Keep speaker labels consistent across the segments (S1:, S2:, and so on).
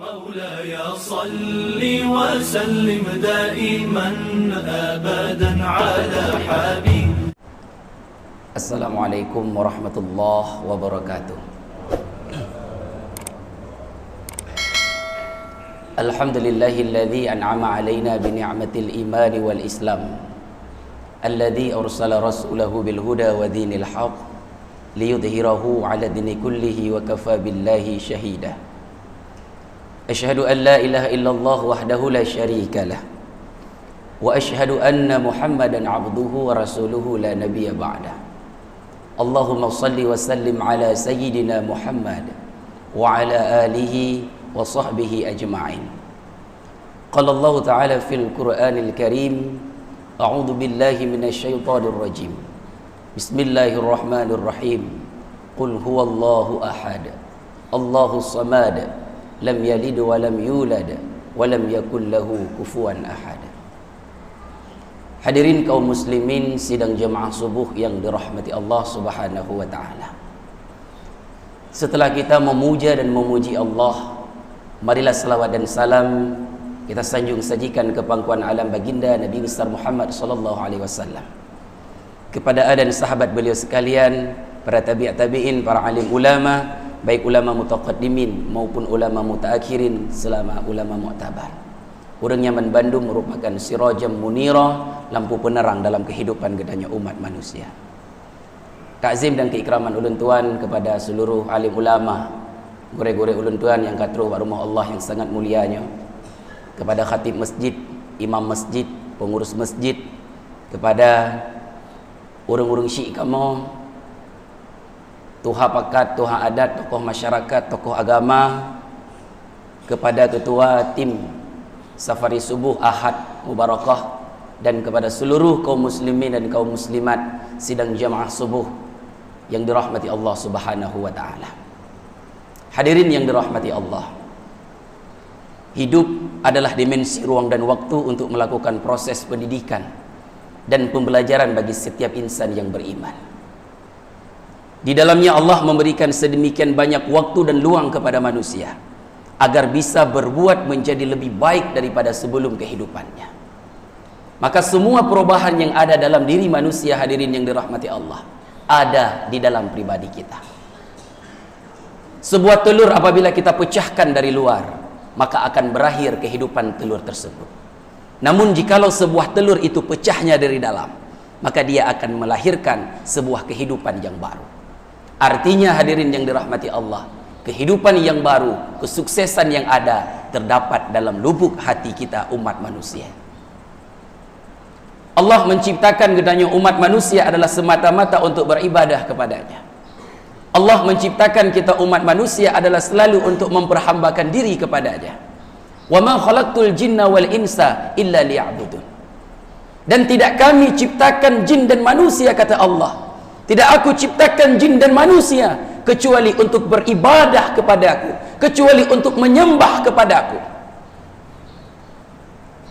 S1: مولاي صل وسلم دائما أبدا على حبيب.
S2: Assalamualaikum warahmatullahi wabarakatuh. Alhamdulillahilladzi an'ama alaina bi ni'matil iman wal islam, alladzi arsala rasulahu bil huda wa dinil haq liyudhhirahu 'ala dini kullihi wa kafa billahi shahida. Asyhadu an la ilaha illallah wahdahu la syarika lah, wa asyhadu anna Muhammadan 'abduhu wa rasuluhu la nabiyya ba'dah. Allahumma salli wa sallim ala sayyidina Muhammad wa ala alihi wa sahbihi ajma'in. Qala Allah ta'ala fil Qur'anil Karim, a'udzu billahi minasy syaithanir rajim. Bismillahirrahmanirrahim. Qul huwallahu ahad, Allahus samad, lam yalid wa lam yulad wa lam yakul lahu kufuwan ahad. Hadirin kaum muslimin sidang jemaah subuh yang dirahmati Allah Subhanahu wa taala. Setelah kita memuja dan memuji Allah, marilah salawat dan salam kita sanjung sajikan ke pangkuan alam baginda Nabi besar Muhammad sallallahu alaihi wasallam, kepada dan sahabat beliau sekalian, para tabi'in, para alim ulama, baik ulama mutaqaddimin maupun ulama mutaakhirin selama ulama mu'tabar. Urang Yaman Bandung merupakan sirajam munira, lampu penerang dalam kehidupan gedanya umat manusia. Takzim dan keikraman ulun tuan kepada seluruh alim ulama, gore-gore ulun tuan yang katruh rumah Allah yang sangat mulianya, kepada khatib masjid, imam masjid, pengurus masjid, kepada urang-urang syik kamu, tuha pakat, tuha adat, tokoh masyarakat, tokoh agama, kepada ketua tim Safari Subuh Ahad Mubarakah, dan kepada seluruh kaum muslimin dan kaum muslimat sidang jamaah subuh yang dirahmati Allah Subhanahu wa taala. Hadirin yang dirahmati Allah, hidup adalah dimensi ruang dan waktu untuk melakukan proses pendidikan dan pembelajaran bagi setiap insan yang beriman. Di dalamnya Allah memberikan sedemikian banyak waktu dan luang kepada manusia agar bisa berbuat menjadi lebih baik daripada sebelum kehidupannya. Maka semua perubahan yang ada dalam diri manusia, hadirin yang dirahmati Allah, ada di dalam pribadi kita. Sebuah telur apabila kita pecahkan dari luar, maka akan berakhir kehidupan telur tersebut. Namun jikalau sebuah telur itu pecahnya dari dalam, maka dia akan melahirkan sebuah kehidupan yang baru. Artinya hadirin yang dirahmati Allah, kehidupan yang baru, kesuksesan yang ada terdapat dalam lubuk hati kita umat manusia. Allah menciptakan gedanya umat manusia adalah semata-mata untuk beribadah kepadanya. Allah menciptakan kita umat manusia adalah selalu untuk memperhambakan diri kepadanya. Wa ma khalaqtul jinna wal insa illa liya'budun. Dan tidak kami ciptakan jin dan manusia, kata Allah. Tidak aku ciptakan jin dan manusia kecuali untuk beribadah kepadaku, kecuali untuk menyembah kepadaku.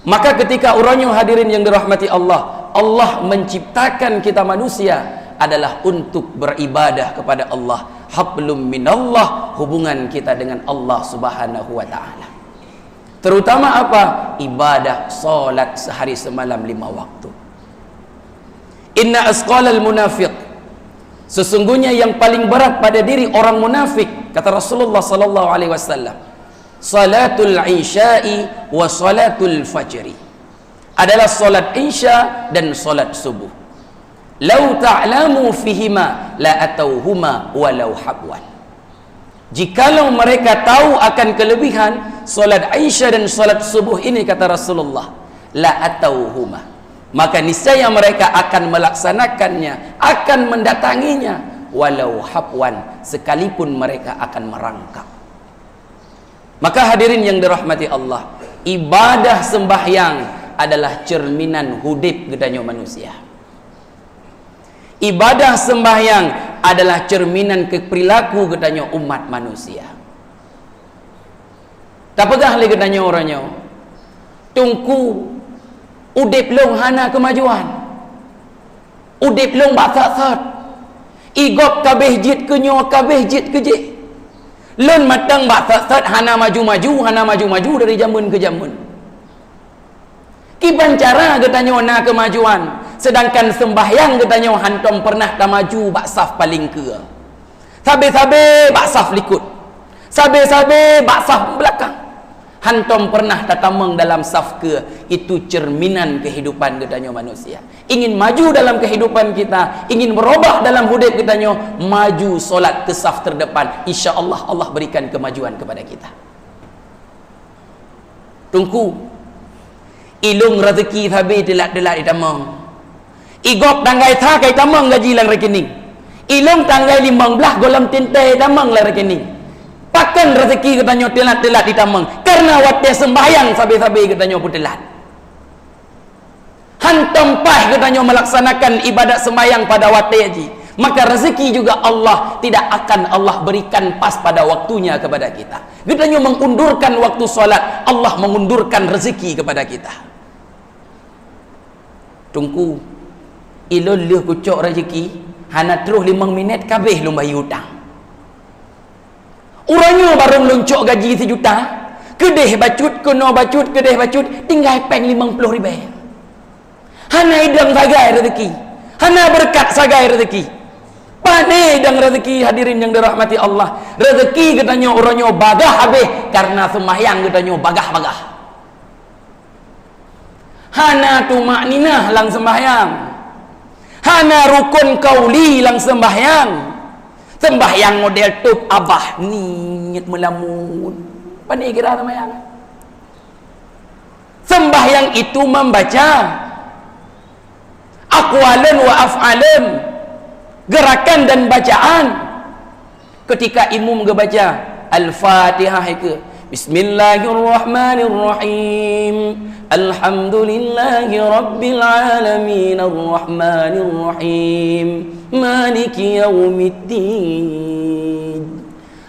S2: Maka ketika orangnya hadirin yang dirahmati Allah, Allah menciptakan kita manusia adalah untuk beribadah kepada Allah. Hablum minallah, hubungan kita dengan Allah Subhanahu wa ta'ala. Terutama apa? Ibadah salat sehari semalam 5 waktu. Inna asqalal munafiq, sesungguhnya yang paling berat pada diri orang munafik, kata Rasulullah sallallahu alaihi wasallam, salatul isya'i wa salatul fajri, adalah salat isya dan salat subuh. Lau ta'lamu fihima la atauhuma walau habwan. Jikalau mereka tahu akan kelebihan salat isya dan salat subuh ini, kata Rasulullah, la atauhuma, maka niscaya mereka akan melaksanakannya, akan mendatanginya, walau habwan, sekalipun mereka akan merangkak. Maka hadirin yang dirahmati Allah, ibadah sembahyang adalah cerminan hudib gedanya manusia. Ibadah sembahyang adalah cerminan keperilaku gedanya umat manusia. Tak pegah lagi gedanya orangnya tungku udip long hana kemajuan, udip long batat-tat, igop kabeh jit kenyo kabeh jit keje. Lun matang bak sat hana maju-maju dari zaman ke zaman. Kiban cara katanya na kemajuan, sedangkan sembahyang katanya hantom pernah tak maju bak saf paling ke. Sabe-sabe bak saf likut. Sabe-sabe bak saf belakang. Hantom pernah tatamang dalam saf ke. Itu cerminan kehidupan katanya manusia. Ingin maju dalam kehidupan kita, ingin berubah dalam hidup katanya, maju solat ke saf terdepan. InsyaAllah Allah berikan kemajuan kepada kita. Tunggu ilung rezeki habis delat-delat ditamang. Igop tanggai tha kai tamang gaji lang rekening. Ilung tanggai 15 golam tintai tamang lang rekening. Pakan rezeki katanya telat-telat ditamang karena waktu sembahyang sabi-sabi katanya pun telat. Hantam pah katanya melaksanakan ibadat sembahyang pada waktu haji, maka rezeki juga Allah tidak akan Allah berikan pas pada waktunya kepada kita. Katanya mengundurkan waktu solat, Allah mengundurkan rezeki kepada kita. Tunggu ilun leh kucuk rezeki hana terus 5 minit kabeh lu bayar hutang. Orangnya baru meluncuk gaji 1 juta, kedeh bacut, kena bacut, kedeh bacut, tinggal peng 50 ribu. Hana hidang sagai rezeki, hana berkat sagai rezeki. Pandai hidang rezeki hadirin yang dirahmati Allah. Rezeki katanya orangnya bagah habis karena sembahyang katanya bagah-bagah. Hana tumak ninah lang sembahyang, hana rukun kauli lang sembahyang. Sembahyang model tup abah niat melamun. Pandai kira sembahyang. Sembahyang itu membaca aqwalan wa af'alan, gerakan dan bacaan. Ketika imam membaca Al-Fatihah ke Bismillahirrahmanirrahim, Alhamdulillahi Rabbil Alamin, Ar-Rahmanirrahim, Maliki Yaumiddin.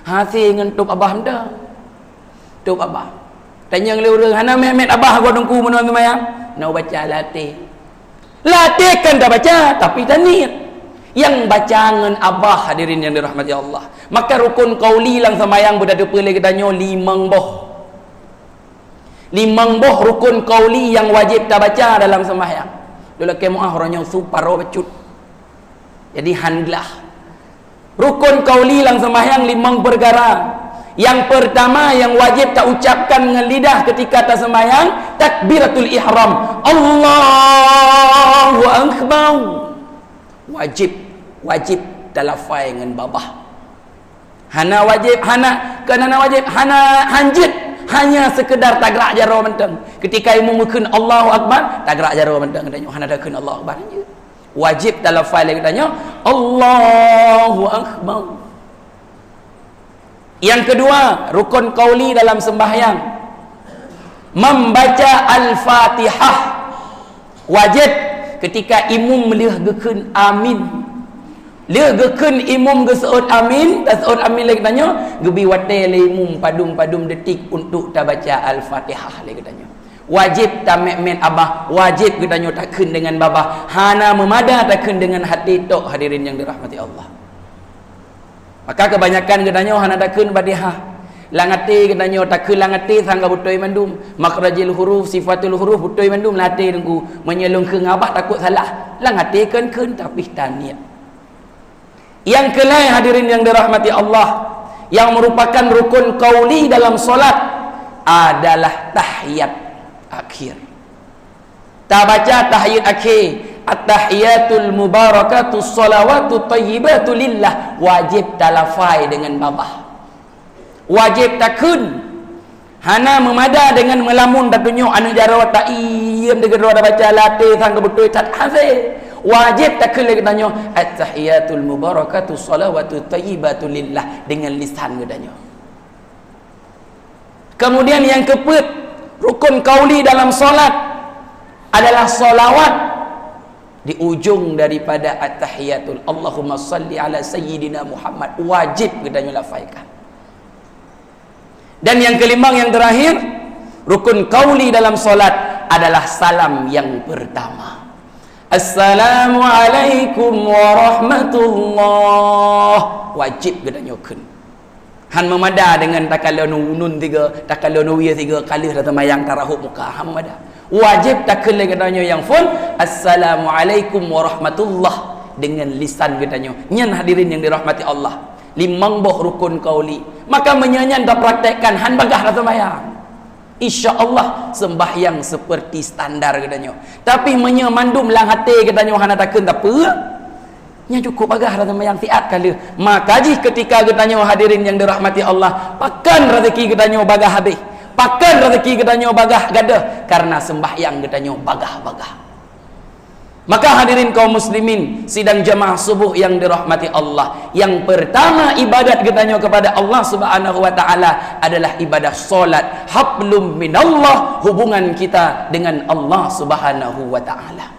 S2: Hasil dengan tup abah dah. Tup abah. Tanya ngelurang, hana Mehmet abah gua dengku menang kemayang. Nak baca latih. Latih kan dah baca, tapi tak niat. Yang bacangan abah hadirin yang dirahmati Allah. Maka rukun qauli lang sembahyang berdada pilih katanya 5 boh. 5 boh rukun qauli yang wajib tak baca dalam sembahyang. Dulu kemuah orangnya suparo bacut. Jadi handlah. Rukun qauli lang sembahyang 5 perkara. Yang pertama yang wajib tak ucapkan dengan lidah ketika tak sembahyang, takbiratul ihram. Allahu akbar. Wajib talafai dengan babah. Hana wajib, hana hanjit, hanya sekedar tagrak jaro mentang. Ketika imam mukun Allahu akbar, tagrak jaro mentang katanya hana dakun Allahu akbar. Wajib talafai lagi katanya Allahu akbar. Yang kedua, rukun qauli dalam sembahyang, membaca Al-Fatihah. Wajib ketika imam melihgekeun amin. Lihgekeun imam geseut amin, tak seut amin lagi tanya, gebi wate le imam padum-padum detik untuk tak baca Al-Fatihah lagi tanya. Wajib tak mek abah, wajib katanya takkeun dengan babah. Hana memada takkeun dengan hati tok hadirin yang dirahmati Allah. Maka kebanyakan katanya hana takkeun Fatihah. Langati katanya takkeun langati sangga butoi mandum. Makrajil huruf, sifatul huruf butoi mandum latih dengku. Menyelung ke ngabah takut salah. Langati keun tapi taniat. Yang kelai hadirin yang dirahmati Allah, yang merupakan rukun qauli dalam solat adalah tahiyat akhir. Tak baca tahiyat akhir, at-tahiyatul mubarakatus salawatut thayyibatu lillah, wajib talafai dengan babah. Wajib takun. Hana memada dengan melamun tak tunjuk anu jaro tak iem dengan ada baca latih sang betul tak hafal. Wajib takun lagi tanya at-tahiyatul mubarakatus salawatut thayyibatu lillah dengan lisan katanya. Kemudian yang keempat, rukun qauli dalam solat adalah solawat di ujung daripada at-tahiyatul. Allahumma salli ala sayyidina Muhammad. Wajib katanya lafaikan. Dan yang kelima yang terakhir, rukun qauli dalam solat adalah salam yang pertama. Assalamualaikum warahmatullah. Wajib katanya kun. Han memada dengan takala nun 3, takala wiya 3 kali dah temayang tarahuk muka. Han memada. Wajib takala katanya yang pun assalamualaikum warahmatullah dengan lisan katanya. Nyan hadirin yang dirahmati Allah. Limang boh rukun qauli. Maka menyanyian dah praktekkan han bagah dah temayang. InsyaAllah sembahyang seperti standar katanya. Tapi menyemandum lang hati katanya han takkan tak apa. Nya cukup bagah dah yang tiat kali. Maka jih ketika katanya hadirin yang dirahmati Allah, pakan rezeki katanya bagah habis. Pakan rezeki katanya bagah gada karena sembahyang katanya bagah-bagah. Maka hadirin kaum muslimin sidang jamaah subuh yang dirahmati Allah, yang pertama ibadat katanya kepada Allah Subhanahu wa taala adalah ibadah solat. Hablum minallah, hubungan kita dengan Allah Subhanahu wa taala.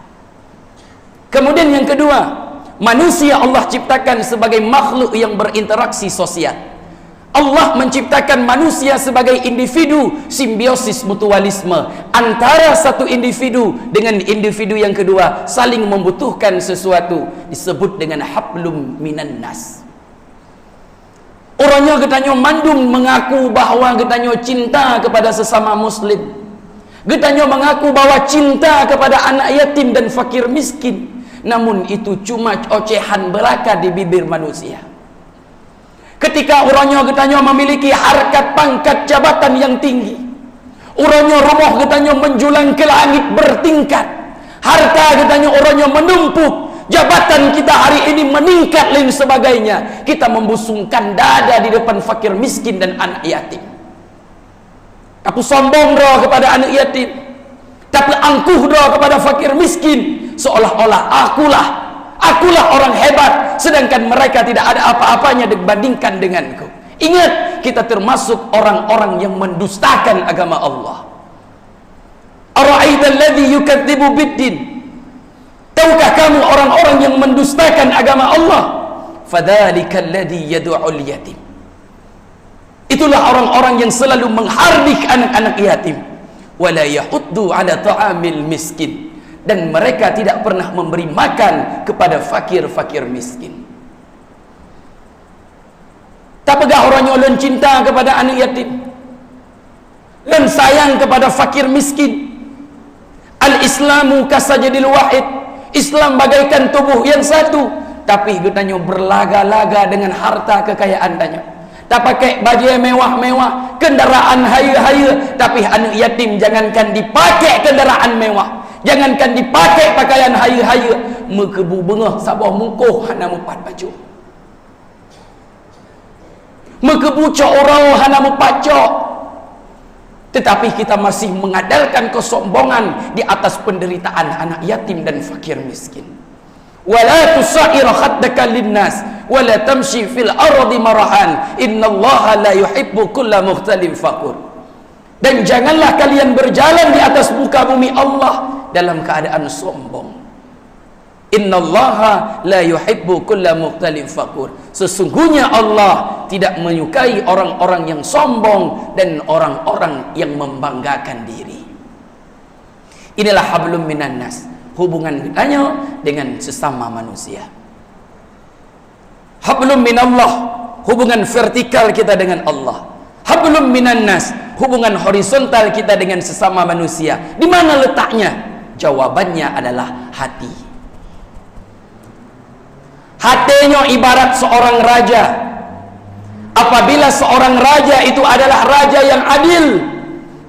S2: Kemudian yang kedua, manusia Allah ciptakan sebagai makhluk yang berinteraksi sosial. Allah menciptakan manusia sebagai individu, simbiosis mutualisme antara satu individu dengan individu yang kedua, saling membutuhkan sesuatu, disebut dengan hablum minan nas. Orangnya katanya mandum mengaku bahawa katanya cinta kepada sesama muslim. Katanya mengaku bahawa cinta kepada anak yatim dan fakir miskin. Namun itu cuma ocehan belaka di bibir manusia. Ketika orangnya katanya memiliki harkat pangkat jabatan yang tinggi, orangnya rumah katanya menjulang ke langit bertingkat, harta katanya orangnya menumpuk, jabatan kita hari ini meningkat lain sebagainya, kita membusungkan dada di depan fakir miskin dan anak yatim. Aku sombong dah kepada anak yatim, tapi angkuh dah kepada fakir miskin, seolah-olah akulah orang hebat, sedangkan mereka tidak ada apa-apanya dibandingkan denganku. Ingat, kita termasuk orang-orang yang mendustakan agama Allah. Ara'aita alladhi yukadzibu biddin, tahukah kamu orang-orang yang mendustakan agama Allah? Fadzalika alladhi yad'ul yatim, itulah orang-orang yang selalu menghardik anak-anak yatim. Wala yahuddu ala ta'amil miskin, dan mereka tidak pernah memberi makan kepada fakir-fakir miskin. Tak pegah orangnya len cinta kepada anak yatim, len sayang kepada fakir miskin. Al-Islamu kasajadil wahid, Islam bagaikan tubuh yang satu, tapi katanya berlaga-laga dengan harta kekayaan tanya. Tak pakai baju yang mewah-mewah, kendaraan haya-haya, tapi anak yatim jangankan dipakai kendaraan mewah, jangankan dipakai pakaian haya-haya, mekebu bengah sabah mungkuh hana mepat baju, mekebu cok orang hana mepat cok. Tetapi kita masih mengandalkan kesombongan di atas penderitaan anak yatim dan fakir miskin. Wala tusair khaddaka linnas wala tamshi fil ardi marahan innallaha la yuhibbu kulla mukhtalin fakur. Dan janganlah kalian berjalan di atas muka bumi Allah dalam keadaan sombong. Innallaha la yuhibbu kulla mukhtalin fakur. Sesungguhnya Allah tidak menyukai orang-orang yang sombong dan orang-orang yang membanggakan diri. Inilah hablum minan nas, hubungan kitanya dengan sesama manusia. Hablum minallah, hubungan vertikal kita dengan Allah. Hablum minan nas, hubungan horizontal kita dengan sesama manusia. Di mana letaknya? Jawabannya adalah hati. Hatinya ibarat seorang raja. Apabila seorang raja itu adalah raja yang adil,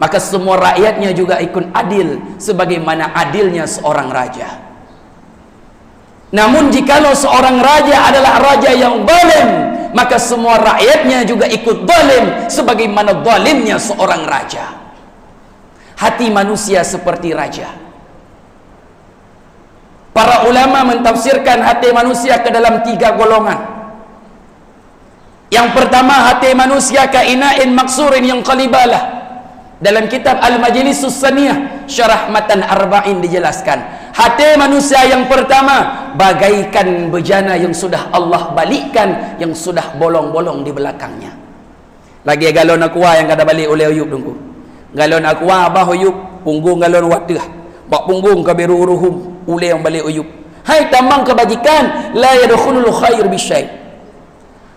S2: maka semua rakyatnya juga ikut adil sebagaimana adilnya seorang raja. Namun jikalau seorang raja adalah raja yang zalim, maka semua rakyatnya juga ikut zalim sebagaimana zalimnya seorang raja. Hati manusia seperti raja. Para ulama mentafsirkan hati manusia ke dalam 3 golongan. Yang pertama, hati manusia kainain maksurin yang qalibalah. Dalam kitab Al-Majlisus Saniyah Syarah Matan Arba'in dijelaskan, hati manusia yang pertama bagaikan bejana yang sudah Allah balikkan, yang sudah bolong-bolong di belakangnya. Lagi galon aqua yang kada balik oleh Ayub tunggu. Galon aqua abah Ayub, punggung galon wadah. Bak punggung ke biru uruhum ule yang balik Ayub. Hai tamang kebajikan, la yadkhulul khair bisyai.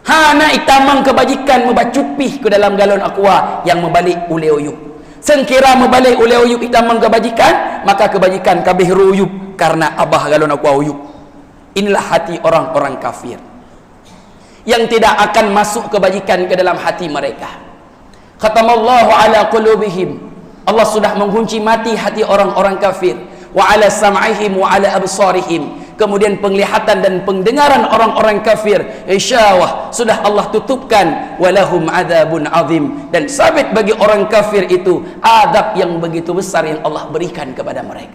S2: Hana itamang kebajikan membacupih ke dalam galon aqua yang membalik ule uyup. Sengkira membalik ule uyup itamang kebajikan, maka kebajikan kabeh ruyup karena abah galon aqua uyup. Inilah hati orang-orang kafir yang tidak akan masuk kebajikan ke dalam hati mereka. Khatamallahu ala qulubihim. Allah sudah mengunci mati hati orang-orang kafir. Wa ala sam'ihim wa ala absarihim. Kemudian penglihatan dan pendengaran orang-orang kafir, insyaallah sudah Allah tutupkan. Walahum adzabun azim, dan sabit bagi orang kafir itu adab yang begitu besar yang Allah berikan kepada mereka.